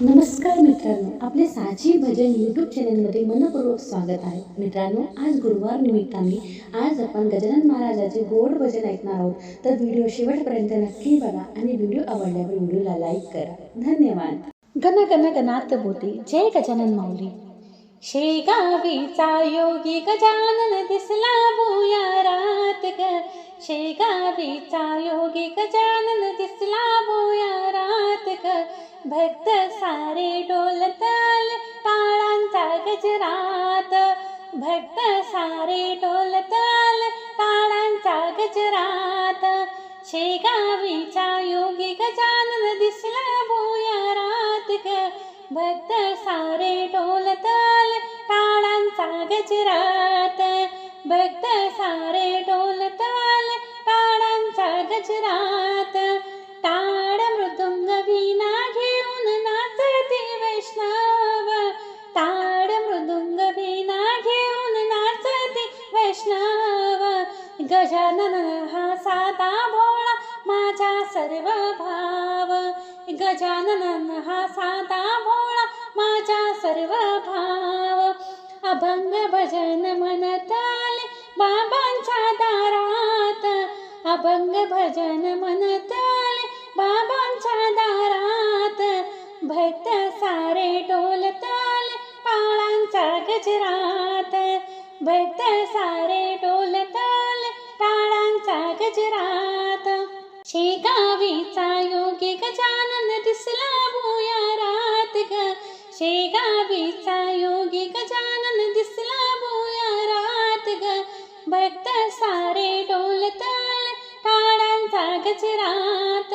नमस्कार मित्रांनो, आपले साची भजन यूट्यूब चॅनलमध्ये मनपूर्वक स्वागत आहे. मित्रांनो, आज गुरुवार निमित्ताने आज आपण गजानन महाराजाचे गोड भजन ऐकणार आहोत. तर व्हिडिओ शेवटपर्यंत नक्की बघा आणि व्हिडिओ आवडल्यावर व्हिडिओला लाईक करा. धन्यवाद. गण गण गणात बोते जय गजानन माऊली. शेगावीचा योगी गजानन दिसला भुयारात ग. शेगावीचा योगी गजानन दिसला भुयारात ग. भक्त सारे डोलताल टाळांचा गजरात. भक्त सारे डोलताल टाळांचा गजरात. शेगावीचा योगी गजानन दिसला भुयारात ग. भक्त सारे डोलताल टाळांचा गजरात. भक्त सारे डोलताल टाळांचा गजरात. टाळ मृदुंग वीणा घेऊन नाचती वैष्णव. टाळ मृदुंग वीणा घेऊन नाचती वैष्णव. गजानन हा साधा भोळा माझा सर्व भाव. गजानन हा साधा भोळा माझा सर्व भाव. अभंग भजन म्हणताले बाबांच्या दारात. अभंग भजन म्हणताले बाबांच्या दारात. भक्त सारे डोलताले टाळांचा गजरात. भक्त सारे डोलताले टाळांचा गजरात. शेगावीचा योगी गजानन दिसला भुयारात ग. शेगावीचा योगी गजानन दिसला भुयारात ग. भक्त सारे डोलताल टाळांचा गजरात.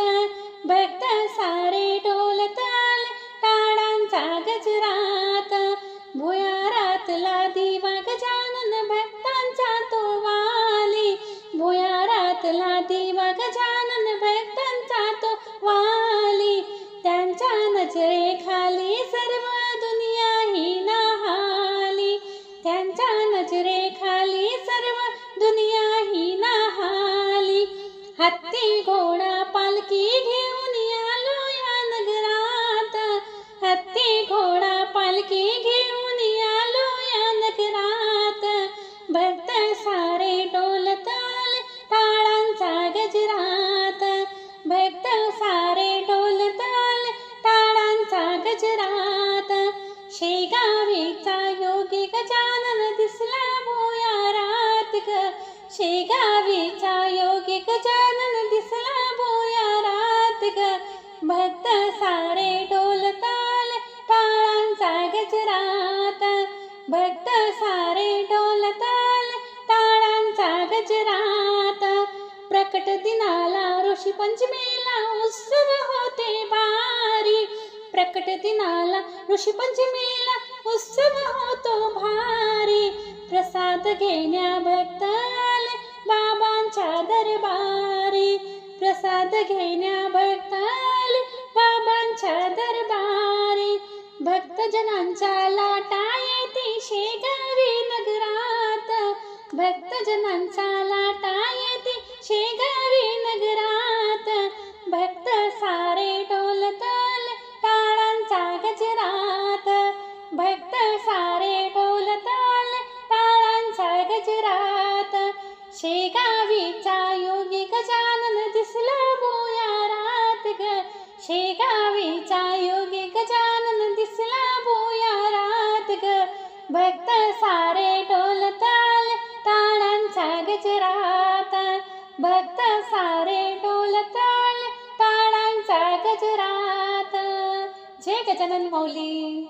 भक्त सारे डोलताल टाळांचा गजरात. भुयारातला दिवा गजानन भक्तांचा तो वाली. भुयारातला दिवा गजानन भक्तांचा तो वाली. त्यांच्या नजरेखाली सर्व दुनिया ही नाहाली. त्यांच्या नजरेखाली सर्व दुनिया ही नाहाली. हत्ती घोडा पालखी घेऊन आलो या नगरात. हत्ती घोडा पालखी घेऊन आलो या नगरात. भक्त सारे डोलताल टाळांचा गजरात. भक्त सारे डोलताल टाळांचा गजरात. शेगावीचा योगी गजानन दिसला भुयारात ग. शेगावीचा योगी गजानन दिसला भुयारात ग. भक्त सारे डोलताल टाळांचा गजरात. भक्त सारे डोलताल टाळांचा गजरात. प्रकट दिनाला ऋषी पंचमीला उत्सव होते भारी. प्रकट दिनाला ऋषी पंचमीला उत्सव होतो भारी. प्रसाद घेण्या भक्ताले बाबांच्या दरबारी. प्रसाद घेण्या भक्ताले बाबांच्या दरबारी. भक्तजनांचा लाटा येते शेगावी नगरात. भक्तजनांचा लाटा येते शेगावी नगरात. भक्त सारे डोलताल टाळांचा गजरात. भक्त सारे डोलताल टाळांचा गजरात. शेगावीचा योगी गजानन दिसला भुयारात ग. शेगावीचा योगी गजानन दिसला भुयारात ग. भक्त सारे डोलताल टाळांचा गजरात. भक्त सारे डोलताल टाळांचा गजरात. जय गजानन माऊली.